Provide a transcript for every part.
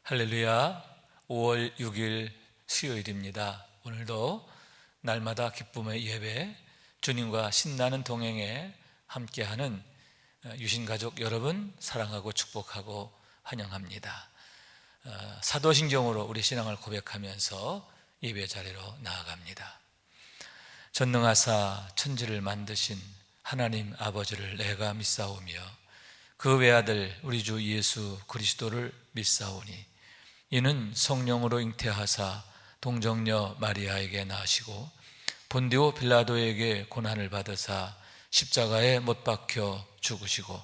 할렐루야. 5월 6일 수요일입니다. 오늘도 날마다 기쁨의 예배, 주님과 신나는 동행에 함께하는 유신가족 여러분 사랑하고 축복하고 환영합니다. 사도신경으로 우리 신앙을 고백하면서 예배 자리로 나아갑니다. 전능하사 천지를 만드신 하나님 아버지를 내가 믿사오며 그 외아들 우리 주 예수 그리스도를 믿사오니 이는 성령으로 잉태하사 동정녀 마리아에게 나시고 본디오 빌라도에게 고난을 받으사 십자가에 못 박혀 죽으시고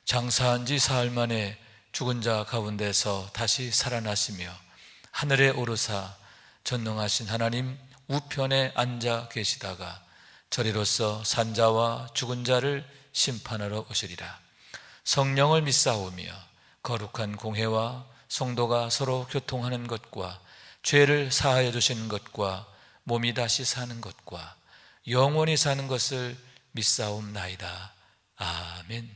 장사한 지 사흘 만에 죽은 자 가운데서 다시 살아나시며 하늘에 오르사 전능하신 하나님 우편에 앉아 계시다가 저리로서 산자와 죽은 자를 심판하러 오시리라. 성령을 믿사오며 거룩한 공회와 성도가 서로 교통하는 것과 죄를 사하여 주시는 것과 몸이 다시 사는 것과 영원히 사는 것을 믿사옵나이다. 아멘.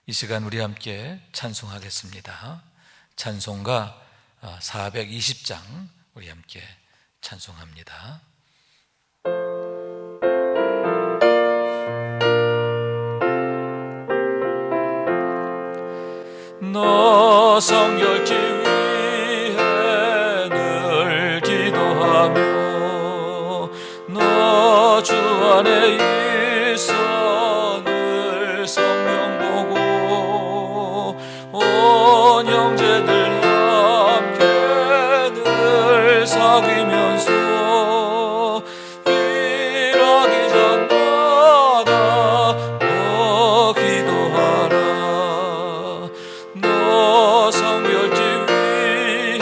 이 시간 우리 함께 찬송하겠습니다. 찬송가 420장 우리 함께 찬송합니다. 너 성결케 위해 늘 기도하며 너 주 안에 있어 늘 성령 보고 온 형제들 함께 늘 사귀면서 일하기 전마다 너 기도하라. 너 성결지 위해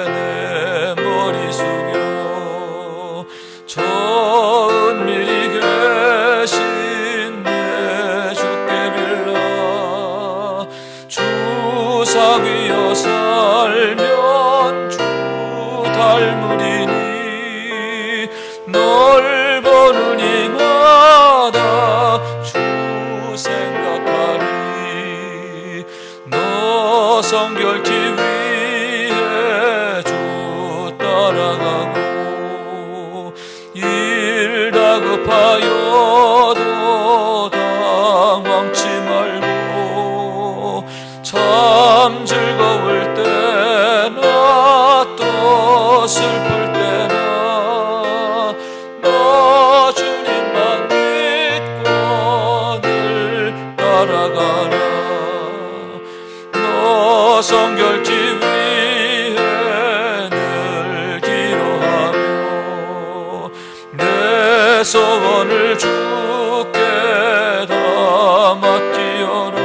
내 머리 숙여 저 은밀히 계신 내 주께 빌라. 주 사귀어 살면 주 닮으리니 널 보는 이마다 주 생각하리. 너 성결케 위해 주 따라가고 일 다급하여도 당황치 말고 참 즐거울 때나 또 슬플 때나 너 주님만 믿고 늘 따라가라. 너 성결지 위해 늘 기도하며 내 소원을 주께 담았기어라.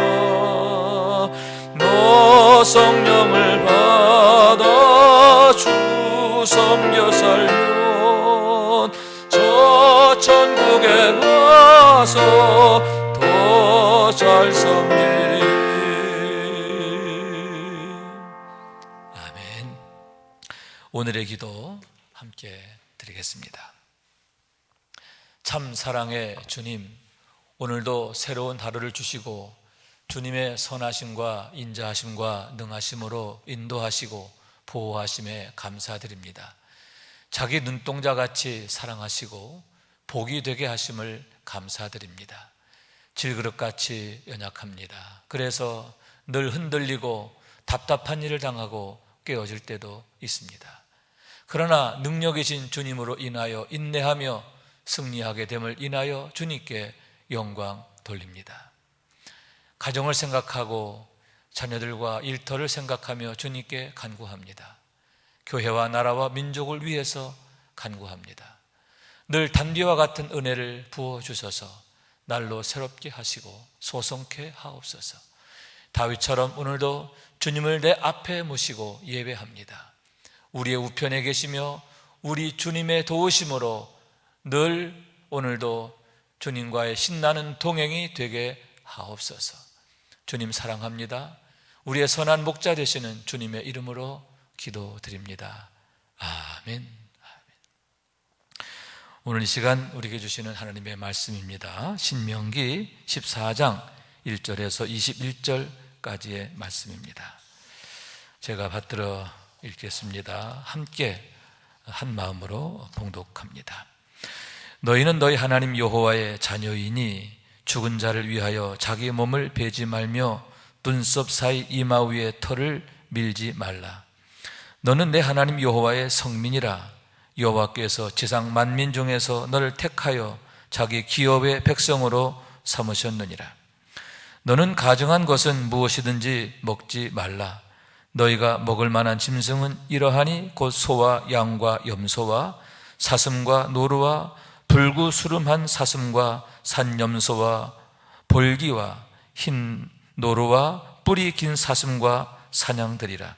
너 성령을 받아 주 섬겨 살면 저 천국에 가서 더 잘 섬기리. 아멘. 오늘의 기도 함께 드리겠습니다. 참 사랑의 주님, 오늘도 새로운 하루를 주시고 주님의 선하심과 인자하심과 능하심으로 인도하시고 보호하심에 감사드립니다. 자기 눈동자같이 사랑하시고 복이 되게 하심을 감사드립니다. 질그릇같이 연약합니다. 그래서 늘 흔들리고 답답한 일을 당하고 깨어질 때도 있습니다. 그러나 능력이신 주님으로 인하여 인내하며 승리하게 됨을 인하여 주님께 영광 돌립니다. 가정을 생각하고 자녀들과 일터를 생각하며 주님께 간구합니다. 교회와 나라와 민족을 위해서 간구합니다. 늘 단비와 같은 은혜를 부어주셔서 날로 새롭게 하시고 소성케 하옵소서. 다윗처럼 오늘도 주님을 내 앞에 모시고 예배합니다. 우리의 우편에 계시며 우리 주님의 도우심으로 늘 오늘도 주님과의 신나는 동행이 되게 하옵소서. 주님 사랑합니다. 우리의 선한 목자 되시는 주님의 이름으로 기도드립니다. 아멘. 오늘 이 시간 우리에게 주시는 하나님의 말씀입니다. 신명기 14장 1절에서 21절 16절까지의 말씀입니다. 제가 받들어 읽겠습니다. 함께 한 마음으로 봉독합니다. 너희는 너희 하나님 여호와의 자녀이니 죽은 자를 위하여 자기 몸을 베지 말며 눈썹 사이 이마 위에 털을 밀지 말라. 너는 내 하나님 여호와의 성민이라. 여호와께서 지상 만민 중에서 너를 택하여 자기 기업의 백성으로 삼으셨느니라. 너는 가증한 것은 무엇이든지 먹지 말라. 너희가 먹을 만한 짐승은 이러하니 곧 소와 양과 염소와 사슴과 노루와 불구수름한 사슴과 산염소와 볼기와 흰 노루와 뿌리 긴 사슴과 사냥들이라.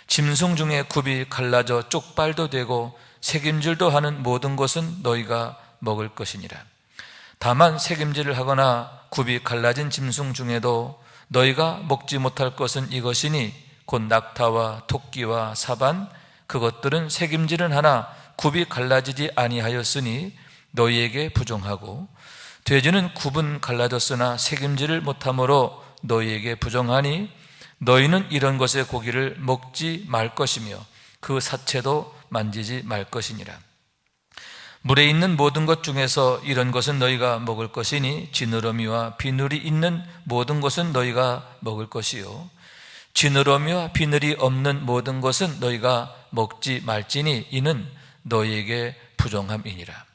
짐승 중에 굽이 갈라져 쪽발도 되고 새김질도 하는 모든 것은 너희가 먹을 것이니라. 다만 새김질을 하거나 굽이 갈라진 짐승 중에도 너희가 먹지 못할 것은 이것이니 곧 낙타와 토끼와 사반, 그것들은 새김질은 하나 굽이 갈라지지 아니하였으니 너희에게 부정하고, 돼지는 굽은 갈라졌으나 새김질을 못하므로 너희에게 부정하니 너희는 이런 것의 고기를 먹지 말 것이며 그 사체도 만지지 말 것이니라. 물에 있는 모든 것 중에서 이런 것은 너희가 먹을 것이니 지느러미와 비늘이 있는 모든 것은 너희가 먹을 것이요 지느러미와 비늘이 없는 모든 것은 너희가 먹지 말지니 이는 너희에게 부정함이니라.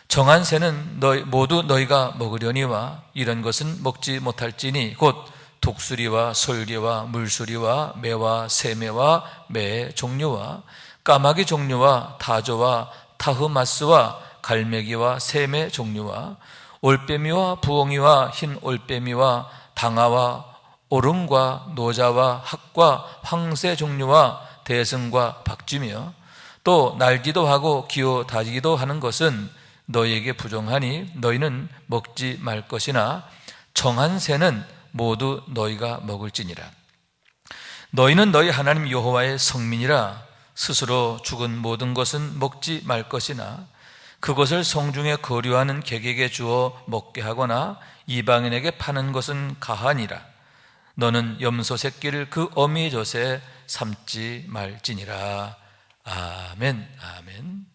정한 새는 모두 너희가 먹으려니와 이런 것은 먹지 못할지니 곧 독수리와 솔개와 물수리와 매와 새매와 매의 종류와 까마귀 종류와 타조와 타흐마스와 갈매기와 샘의 종류와 올빼미와 부엉이와 흰 올빼미와 당아와 오름과 노자와 학과 황새 종류와 대승과 박쥐며 또 날기도 하고 기어 다니기도 하는 것은 너희에게 부정하니 너희는 먹지 말 것이나 정한 새는 모두 너희가 먹을지니라. 너희는 너희 하나님 여호와의 성민이라. 스스로 죽은 모든 것은 먹지 말 것이나 그것을 성중에 거류하는 객에게 주어 먹게 하거나 이방인에게 파는 것은 가하니라. 너는 염소 새끼를 그 어미의 젖에 삼지 말지니라. 아멘. 아멘.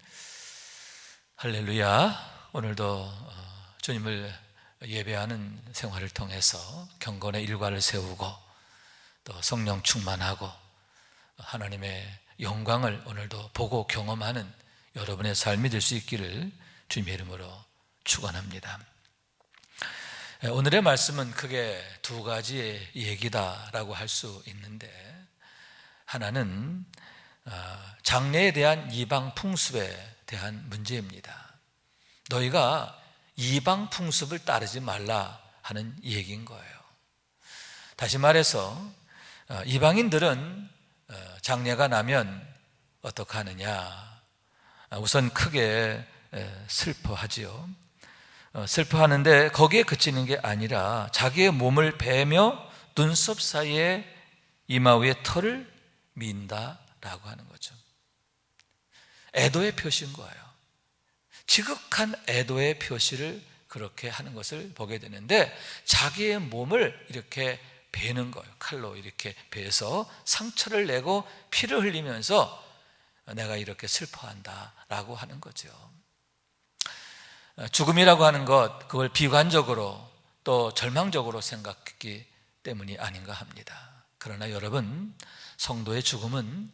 할렐루야. 오늘도 주님을 예배하는 생활을 통해서 경건의 일과를 세우고 또 성령 충만하고 하나님의 영광을 오늘도 보고 경험하는 여러분의 삶이 될 수 있기를 주님의 이름으로 축원합니다. 오늘의 말씀은 크게 두 가지의 얘기다라고 할 수 있는데, 하나는 장례에 대한 이방 풍습에 대한 문제입니다. 너희가 이방 풍습을 따르지 말라 하는 얘기인 거예요. 다시 말해서 이방인들은 장례가 나면 어떻게 하느냐? 우선 크게 슬퍼하지요. 슬퍼하는데 거기에 그치는 게 아니라 자기의 몸을 베며 눈썹 사이에 이마 위에 털을 민다라고 하는 거죠. 애도의 표시인 거예요. 지극한 애도의 표시를 그렇게 하는 것을 보게 되는데, 자기의 몸을 이렇게 베는 거예요. 칼로 이렇게 베서 상처를 내고 피를 흘리면서 내가 이렇게 슬퍼한다라고 하는 거죠. 죽음이라고 하는 것, 그걸 비관적으로 또 절망적으로 생각했기 때문이 아닌가 합니다. 그러나 여러분, 성도의 죽음은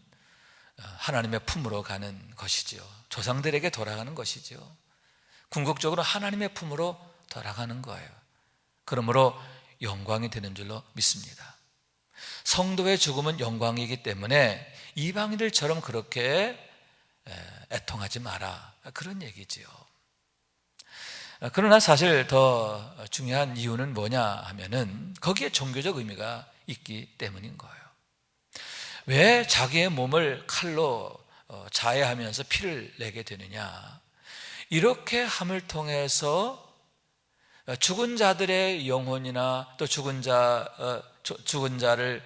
하나님의 품으로 가는 것이지요. 조상들에게 돌아가는 것이지요. 궁극적으로 하나님의 품으로 돌아가는 거예요. 그러므로 영광이 되는 줄로 믿습니다. 성도의 죽음은 영광이기 때문에 이방인들처럼 그렇게 애통하지 마라, 그런 얘기지요. 그러나 사실 더 중요한 이유는 뭐냐 하면은 거기에 종교적 의미가 있기 때문인 거예요. 왜 자기의 몸을 칼로 자해하면서 피를 내게 되느냐? 이렇게 함을 통해서 죽은 자들의 영혼이나 또 죽은 자를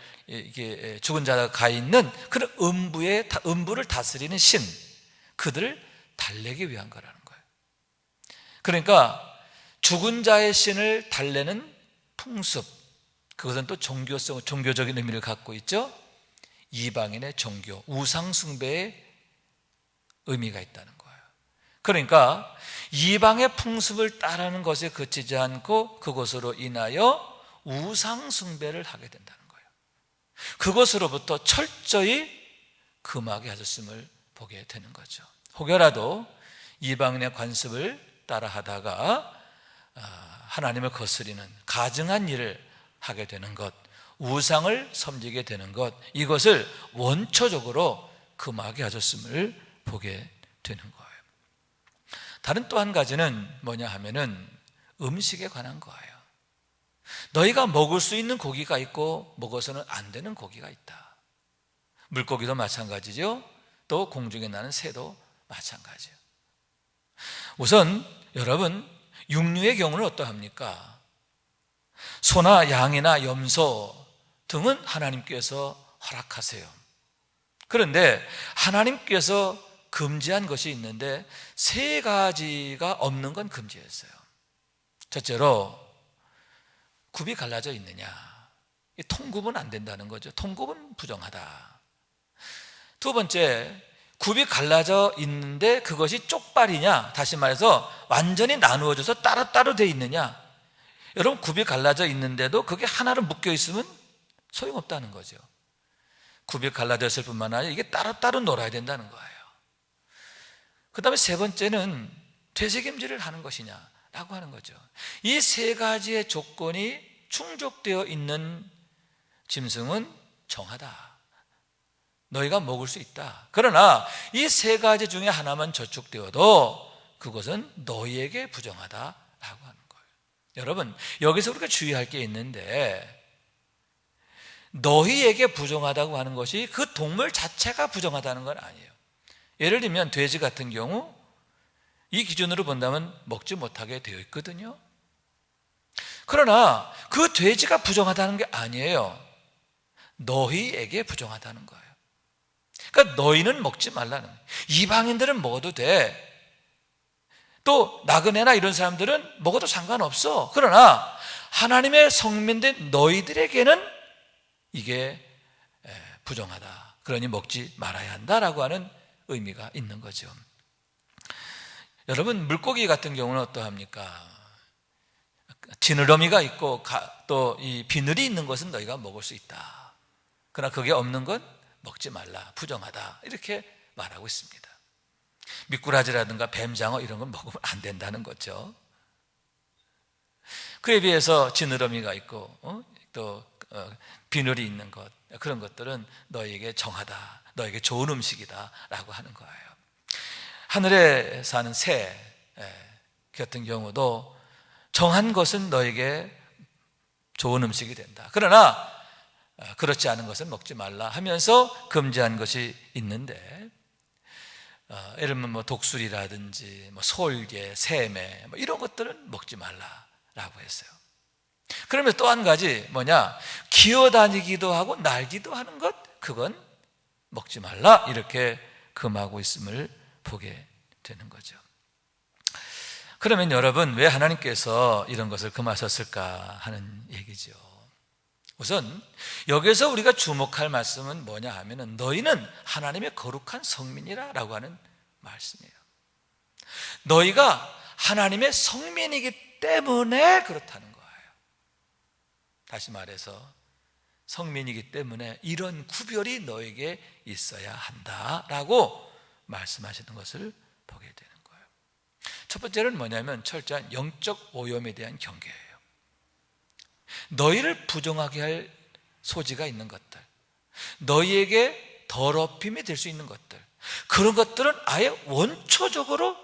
죽은 자가 가 있는 그런 음부를 다스리는 신, 그들을 달래기 위한 거라는 거예요. 그러니까 죽은 자의 신을 달래는 풍습, 그것은 또 종교적인 의미를 갖고 있죠. 이방인의 종교, 우상숭배의 의미가 있다는 거예요. 그러니까 이방의 풍습을 따르는 것에 그치지 않고 그것으로 인하여 우상숭배를 하게 된다는 거예요. 그것으로부터 철저히 금하게 하셨음을 보게 되는 거죠. 혹여라도 이방인의 관습을 따라 하다가 하나님을 거스리는 가증한 일을 하게 되는 것, 우상을 섬기게 되는 것, 이것을 원초적으로 금하게 하셨음을 보게 되는 거예요. 다른 또 한 가지는 뭐냐 하면은 음식에 관한 거예요. 너희가 먹을 수 있는 고기가 있고 먹어서는 안 되는 고기가 있다. 물고기도 마찬가지죠. 또 공중에 나는 새도 마찬가지예요. 우선 여러분, 육류의 경우는 어떠합니까? 소나 양이나 염소 등은 하나님께서 허락하세요. 그런데 하나님께서 금지한 것이 있는데 세 가지가 없는 건 금지했어요. 첫째로 굽이 갈라져 있느냐, 통굽은 안 된다는 거죠. 통굽은 부정하다. 두 번째, 굽이 갈라져 있는데 그것이 쪽발이냐, 다시 말해서 완전히 나누어져서 따로따로 돼 있느냐. 여러분, 굽이 갈라져 있는데도 그게 하나로 묶여 있으면 소용없다는 거죠. 굽이 갈라졌을 뿐만 아니라 이게 따로따로 놀아야 된다는 거예요. 그 다음에 세 번째는 되새김질을 하는 것이냐라고 하는 거죠. 이 세 가지의 조건이 충족되어 있는 짐승은 정하다. 너희가 먹을 수 있다. 그러나 이 세 가지 중에 하나만 저축되어도 그것은 너희에게 부정하다라고 하는 거예요. 여러분, 여기서 우리가 주의할 게 있는데, 너희에게 부정하다고 하는 것이 그 동물 자체가 부정하다는 건 아니에요. 예를 들면 돼지 같은 경우 이 기준으로 본다면 먹지 못하게 되어 있거든요. 그러나 그 돼지가 부정하다는 게 아니에요. 너희에게 부정하다는 거예요. 그러니까 너희는 먹지 말라는 거예요. 이방인들은 먹어도 돼. 또 나그네나 이런 사람들은 먹어도 상관없어. 그러나 하나님의 성민된 너희들에게는 이게 부정하다. 그러니 먹지 말아야 한다라고 하는 의미가 있는 거죠. 여러분, 물고기 같은 경우는 어떠합니까? 지느러미가 있고 또 이 비늘이 있는 것은 너희가 먹을 수 있다. 그러나 그게 없는 건 먹지 말라, 부정하다, 이렇게 말하고 있습니다. 미꾸라지라든가 뱀장어 이런 건 먹으면 안 된다는 거죠. 그에 비해서 지느러미가 있고 또 비늘이 있는 것, 그런 것들은 너에게 정하다, 너에게 좋은 음식이다 라고 하는 거예요. 하늘에 사는 새 같은 경우도 정한 것은 너에게 좋은 음식이 된다. 그러나 그렇지 않은 것은 먹지 말라 하면서 금지한 것이 있는데, 예를 들면 뭐 독수리라든지 뭐 솔개, 새매 뭐 이런 것들은 먹지 말라라고 했어요. 그러면 또 한 가지 뭐냐, 기어다니기도 하고 날기도 하는 것, 그건 먹지 말라, 이렇게 금하고 있음을 보게 되는 거죠. 그러면 여러분, 왜 하나님께서 이런 것을 금하셨을까 하는 얘기죠. 우선 여기서 우리가 주목할 말씀은 뭐냐 하면은 너희는 하나님의 거룩한 성민이라고 하는 말씀이에요. 너희가 하나님의 성민이기 때문에 그렇다는 거예요. 다시 말해서 성민이기 때문에 이런 구별이 너에게 있어야 한다라고 말씀하시는 것을 보게 되는 거예요. 첫 번째는 뭐냐면 철저한 영적 오염에 대한 경계예요. 너희를 부정하게 할 소지가 있는 것들, 너희에게 더럽힘이 될 수 있는 것들, 그런 것들은 아예 원초적으로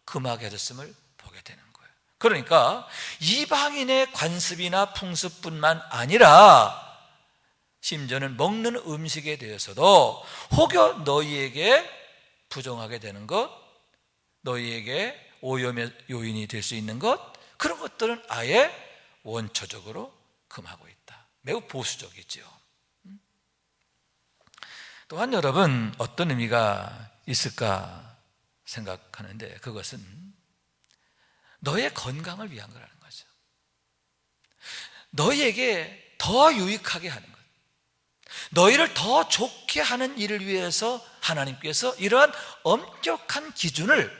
금하게 해줬음을 보게 되는 거예요. 그러니까 이방인의 관습이나 풍습뿐만 아니라 심지어는 먹는 음식에 대해서도 혹여 너희에게 부정하게 되는 것, 너희에게 오염의 요인이 될 수 있는 것, 그런 것들은 아예 원초적으로 금하고 있다. 매우 보수적이죠. 또한 여러분, 어떤 의미가 있을까 생각하는데, 그것은 너의 건강을 위한 거라는 거죠. 너희에게 더 유익하게 하는 것, 너희를 더 좋게 하는 일을 위해서 하나님께서 이러한 엄격한 기준을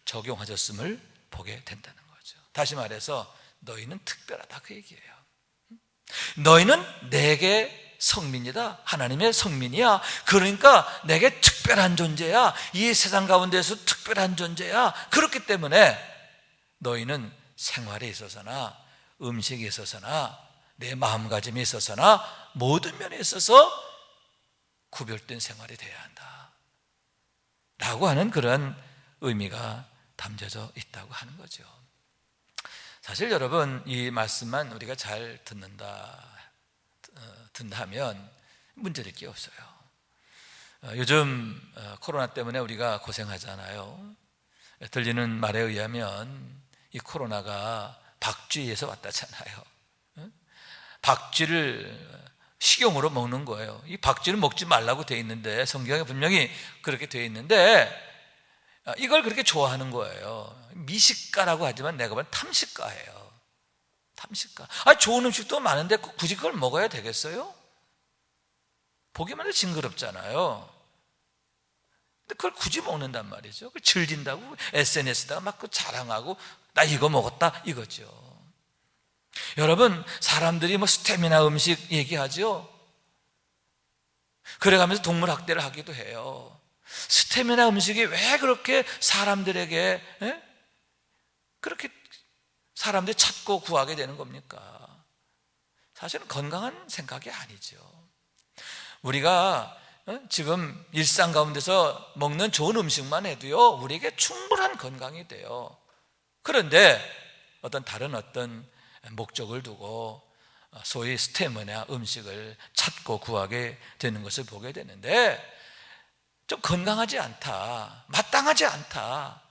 적용하셨음을 보게 된다는 거죠. 다시 말해서 너희는 특별하다, 그 얘기예요. 너희는 내게 성민이다, 하나님의 성민이야. 그러니까 내게 특별한 존재야. 이 세상 가운데서 특별한 존재야. 그렇기 때문에 너희는 생활에 있어서나 음식에 있어서나 내 마음가짐에 있어서나 모든 면에 있어서 구별된 생활이 되어야 한다 라고 하는 그런 의미가 담겨져 있다고 하는 거죠. 사실 여러분, 이 말씀만 우리가 잘 듣는다 하면 문제될 게 없어요. 요즘 코로나 때문에 우리가 고생하잖아요. 들리는 말에 의하면 이 코로나가 박쥐에서 왔다잖아요. 박쥐를 식용으로 먹는 거예요. 이 박쥐는 먹지 말라고 돼 있는데, 성경에 분명히 그렇게 돼 있는데 이걸 그렇게 좋아하는 거예요. 미식가라고 하지만 내가 보면 탐식가예요. 탐식가. 좋은 음식도 많은데 굳이 그걸 먹어야 되겠어요? 보기만 해도 징그럽잖아요. 근데 그걸 굳이 먹는단 말이죠. 그걸 즐긴다고 SNS에다가 막 자랑하고 나 이거 먹었다 이거죠. 여러분, 사람들이 뭐 스테미나 음식 얘기하죠. 그래가면서 동물 학대를 하기도 해요. 스테미나 음식이 왜 그렇게 사람들에게 그렇게 사람들이 찾고 구하게 되는 겁니까? 사실은 건강한 생각이 아니죠. 우리가 지금 일상 가운데서 먹는 좋은 음식만 해도요, 우리에게 충분한 건강이 돼요. 그런데 다른 어떤 목적을 두고 소위 스테미나 음식을 찾고 구하게 되는 것을 보게 되는데, 좀 건강하지 않다, 마땅하지 않다,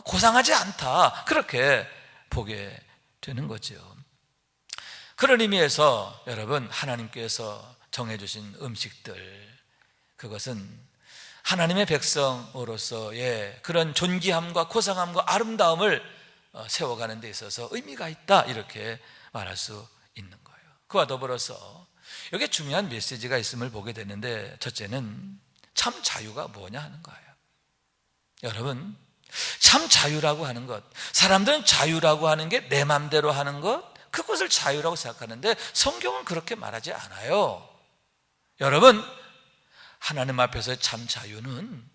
고상하지 않다, 그렇게 보게 되는 거죠. 그런 의미에서 여러분, 하나님께서 정해주신 음식들, 그것은 하나님의 백성으로서의 그런 존귀함과 고상함과 아름다움을 세워가는 데 있어서 의미가 있다, 이렇게 말할 수 있는 거예요. 그와 더불어서 여기에 중요한 메시지가 있음을 보게 되는데, 첫째는 참 자유가 뭐냐 하는 거예요. 여러분, 참 자유라고 하는 것, 사람들은 자유라고 하는 게 내 맘대로 하는 것, 그것을 자유라고 생각하는데 성경은 그렇게 말하지 않아요. 여러분, 하나님 앞에서의 참 자유는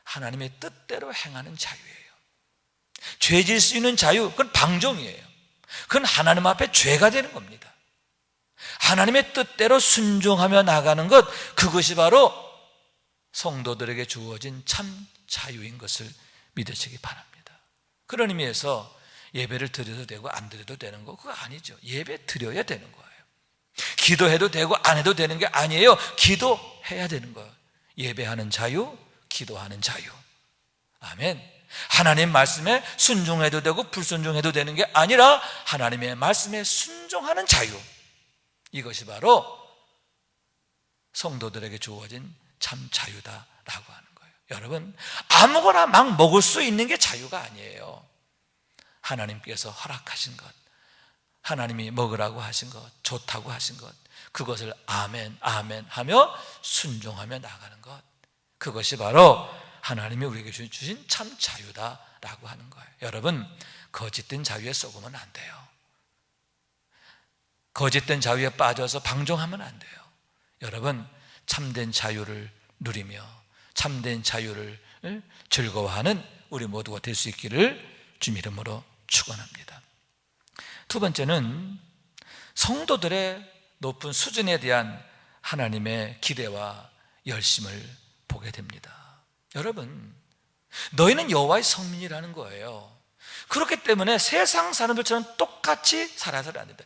하나님의 뜻대로 행하는 자유예요. 죄질 수 있는 자유, 그건 방종이에요. 그건 하나님 앞에 죄가 되는 겁니다. 하나님의 뜻대로 순종하며 나가는 것, 그것이 바로 성도들에게 주어진 참 자유인 것을 믿으시기 바랍니다. 그런 의미에서 예배를 드려도 되고 안 드려도 되는 거, 그거 아니죠. 예배 드려야 되는 거예요. 기도해도 되고 안 해도 되는 게 아니에요. 기도해야 되는 거예요. 예배하는 자유, 기도하는 자유. 아멘. 하나님 말씀에 순종해도 되고 불순종해도 되는 게 아니라 하나님의 말씀에 순종하는 자유, 이것이 바로 성도들에게 주어진 참 자유다라고 하는 거예요. 여러분, 아무거나 막 먹을 수 있는 게 자유가 아니에요. 하나님께서 허락하신 것, 하나님이 먹으라고 하신 것, 좋다고 하신 것, 그것을 아멘 아멘 하며 순종하며 나가는 것, 그것이 바로 하나님이 우리에게 주신 참 자유다라고 하는 거예요. 여러분, 거짓된 자유에 속으면 안 돼요. 거짓된 자유에 빠져서 방종하면 안 돼요. 여러분, 참된 자유를 누리며 참된 자유를 즐거워하는 우리 모두가 될 수 있기를 주님 이름으로 축원합니다. 두 번째는 성도들의 높은 수준에 대한 하나님의 기대와 열심을 보게 됩니다. 여러분, 너희는 여호와의 성민이라는 거예요. 그렇기 때문에 세상 사람들처럼 똑같이 살아서는 안 된다.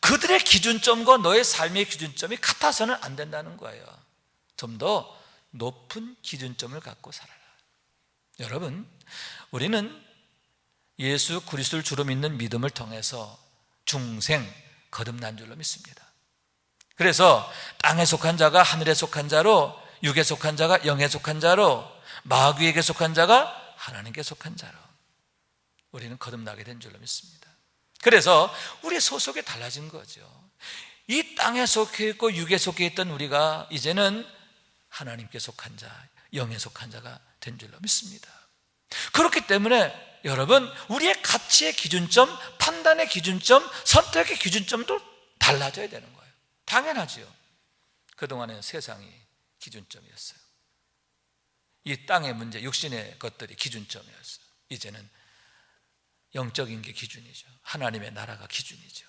그들의 기준점과 너의 삶의 기준점이 같아서는 안 된다는 거예요. 좀 더 높은 기준점을 갖고 살아라. 여러분, 우리는 예수 그리스도를 주로 믿는 믿음을 통해서 중생, 거듭난 줄로 믿습니다. 그래서 땅에 속한 자가 하늘에 속한 자로, 육에 속한 자가 영에 속한 자로, 마귀에게 속한 자가 하나님께 속한 자로 우리는 거듭나게 된 줄로 믿습니다. 그래서 우리의 소속이 달라진 거죠. 이 땅에 속해 있고 육에 속해 있던 우리가 이제는 하나님께 속한 자, 영에 속한 자가 된 줄로 믿습니다. 그렇기 때문에 여러분, 우리의 가치의 기준점, 판단의 기준점, 선택의 기준점도 달라져야 되는 거예요. 당연하지요. 그동안에는 세상이 기준점이었어요. 이 땅의 문제, 육신의 것들이 기준점이었어요. 이제는 영적인 게 기준이죠. 하나님의 나라가 기준이죠.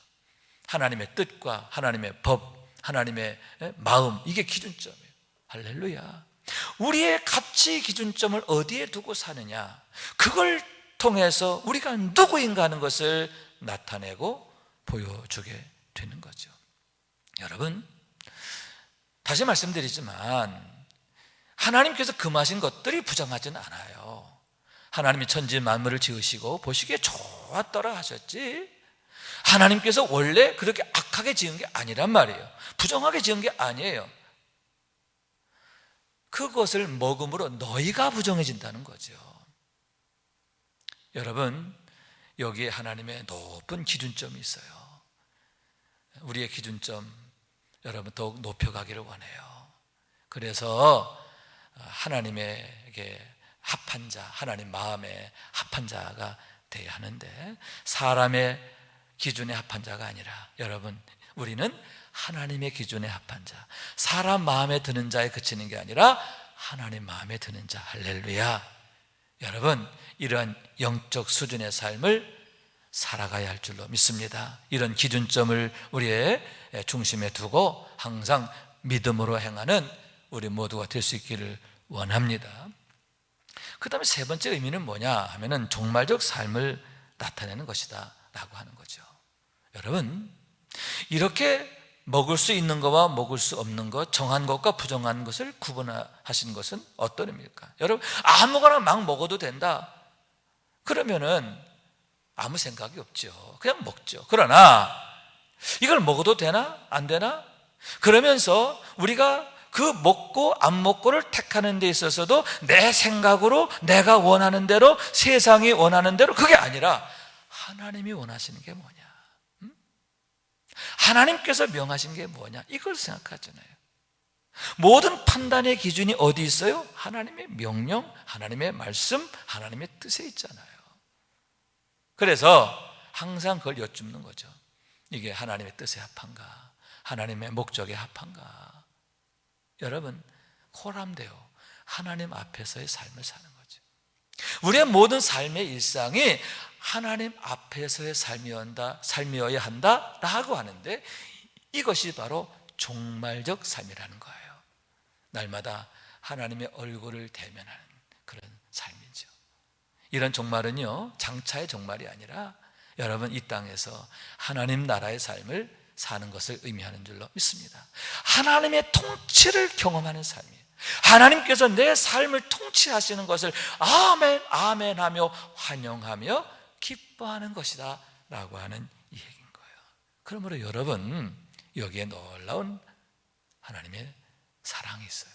하나님의 뜻과 하나님의 법, 하나님의 마음, 이게 기준점이에요. 할렐루야. 우리의 가치 기준점을 어디에 두고 사느냐, 그걸 통해서 우리가 누구인가 하는 것을 나타내고 보여주게 되는 거죠. 여러분, 다시 말씀드리지만 하나님께서 금하신 것들이 부정하지는 않아요. 하나님이 천지 만물을 지으시고 보시기에 좋았더라 하셨지, 하나님께서 원래 그렇게 악하게 지은 게 아니란 말이에요. 부정하게 지은 게 아니에요. 그것을 먹음으로 너희가 부정해진다는 거죠. 여러분, 여기에 하나님의 높은 기준점이 있어요. 우리의 기준점, 여러분 더욱 높여가기를 원해요. 그래서 하나님에게 합한 자, 하나님 마음에 합한 자가 되어야 하는데, 사람의 기준에 합한 자가 아니라, 여러분, 우리는 하나님의 기준에 합한 자, 사람 마음에 드는 자에 그치는 게 아니라 하나님 마음에 드는 자. 할렐루야. 여러분, 이러한 영적 수준의 삶을 살아가야 할 줄로 믿습니다. 이런 기준점을 우리의 중심에 두고 항상 믿음으로 행하는 우리 모두가 될 수 있기를 원합니다. 그 다음에 세 번째 의미는 뭐냐 하면은 종말적 삶을 나타내는 것이다 라고 하는 거죠. 여러분, 이렇게 먹을 수 있는 것과 먹을 수 없는 것, 정한 것과 부정한 것을 구분하시는 것은 어떤 의미일까? 여러분, 아무거나 막 먹어도 된다, 그러면은 아무 생각이 없죠. 그냥 먹죠. 그러나 이걸 먹어도 되나 안 되나? 그러면서 우리가 그 먹고 안 먹고를 택하는 데 있어서도 내 생각으로, 내가 원하는 대로, 세상이 원하는 대로, 그게 아니라 하나님이 원하시는 게 뭐냐, 하나님께서 명하신 게 뭐냐, 이걸 생각하잖아요. 모든 판단의 기준이 어디 있어요? 하나님의 명령, 하나님의 말씀, 하나님의 뜻에 있잖아요. 그래서 항상 그걸 여쭙는 거죠. 이게 하나님의 뜻에 합한가, 하나님의 목적에 합한가. 여러분, 코람데오, 하나님 앞에서의 삶을 사는 거죠. 우리의 모든 삶의 일상이 하나님 앞에서의 삶이어야 한다라고 하는데, 이것이 바로 종말적 삶이라는 거예요. 날마다 하나님의 얼굴을 대면하는 그런 삶이죠. 이런 종말은요, 장차의 종말이 아니라 여러분, 이 땅에서 하나님 나라의 삶을 사는 것을 의미하는 줄로 믿습니다. 하나님의 통치를 경험하는 삶이에요. 하나님께서 내 삶을 통치하시는 것을 아멘, 아멘 하며 환영하며 기뻐하는 것이다 라고 하는 이 얘기인 거예요. 그러므로 여러분, 여기에 놀라운 하나님의 사랑이 있어요.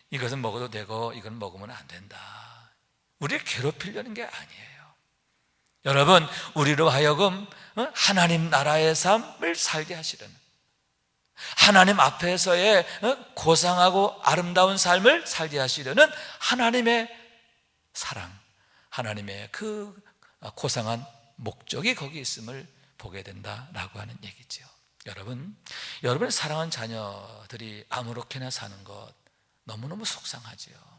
이것은 먹어도 되고 이건 먹으면 안 된다, 우리를 괴롭히려는 게 아니에요. 여러분, 우리로 하여금 하나님 나라의 삶을 살게 하시려는, 하나님 앞에서의 고상하고 아름다운 삶을 살게 하시려는 하나님의 사랑, 하나님의 그 고상한 목적이 거기 있음을 보게 된다라고 하는 얘기죠. 여러분, 여러분의 사랑하는 자녀들이 아무렇게나 사는 것 너무너무 속상하지요.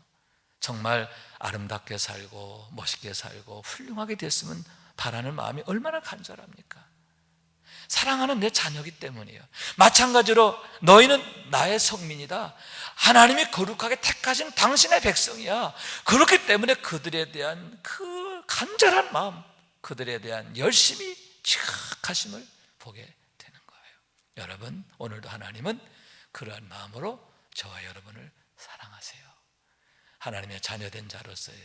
정말 아름답게 살고 멋있게 살고 훌륭하게 됐으면 바라는 마음이 얼마나 간절합니까? 사랑하는 내 자녀이기 때문이에요. 마찬가지로 너희는 나의 성민이다, 하나님이 거룩하게 택하신 당신의 백성이야. 그렇기 때문에 그들에 대한 그 간절한 마음, 그들에 대한 열심히 지극하심을 보게 되는 거예요. 여러분, 오늘도 하나님은 그러한 마음으로 저와 여러분을 사랑하세요. 하나님의 자녀된 자로서의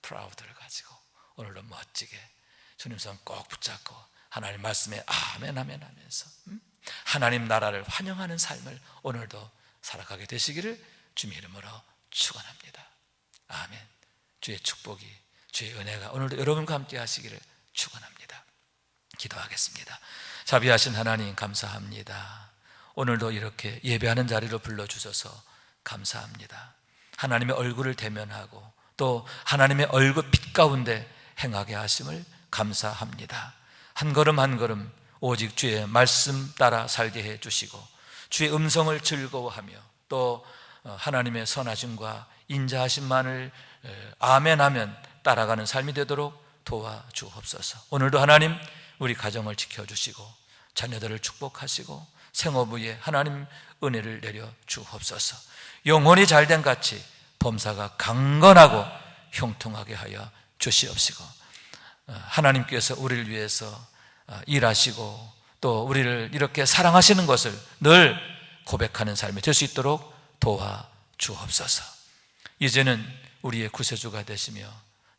프라우드를 가지고 오늘도 멋지게 주님 손 꼭 붙잡고 하나님 말씀에 아멘 아멘 하면서 하나님 나라를 환영하는 삶을 오늘도 살아가게 되시기를 주님의 이름으로 축원합니다. 아멘. 주의 축복이, 주의 은혜가 오늘도 여러분과 함께 하시기를 축원합니다. 기도하겠습니다. 자비하신 하나님 감사합니다. 오늘도 이렇게 예배하는 자리로 불러주셔서 감사합니다. 하나님의 얼굴을 대면하고 또 하나님의 얼굴 빛 가운데 행하게 하심을 감사합니다. 한 걸음 한 걸음 오직 주의 말씀 따라 살게 해주시고 주의 음성을 즐거워하며 또 하나님의 선하심과 인자하심만을 아멘하면 따라가는 삶이 되도록 도와주옵소서. 오늘도 하나님 우리 가정을 지켜주시고 자녀들을 축복하시고 생업부에 하나님 은혜를 내려 주옵소서. 영혼이 잘된 같이 범사가 강건하고 형통하게 하여 주시옵시고 하나님께서 우리를 위해서 일하시고 또 우리를 이렇게 사랑하시는 것을 늘 고백하는 삶이 될 수 있도록 도와주옵소서. 이제는 우리의 구세주가 되시며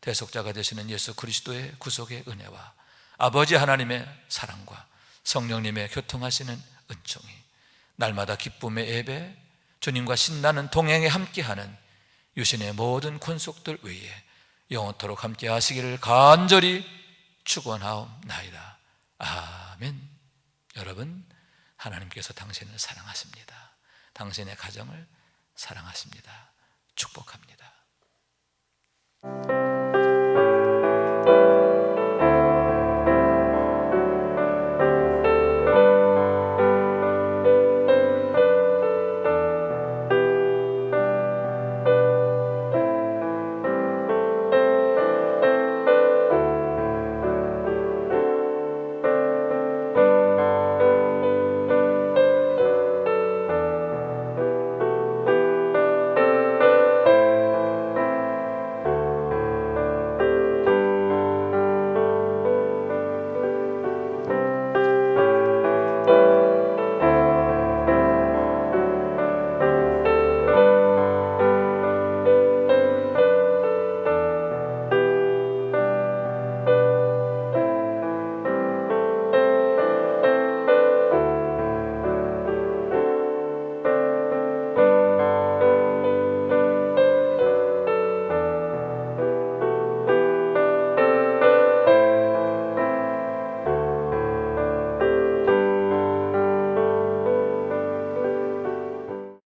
대속자가 되시는 예수 그리스도의 구속의 은혜와 아버지 하나님의 사랑과 성령님의 교통하시는 은총이 날마다 기쁨의 예배, 주님과 신나는 동행에 함께하는 유신의 모든 권속들 위에 영원토록 함께 하시기를 간절히 축원하옵나이다. 아멘. 여러분, 하나님께서 당신을 사랑하십니다. 당신의 가정을 사랑하십니다. 축복합니다.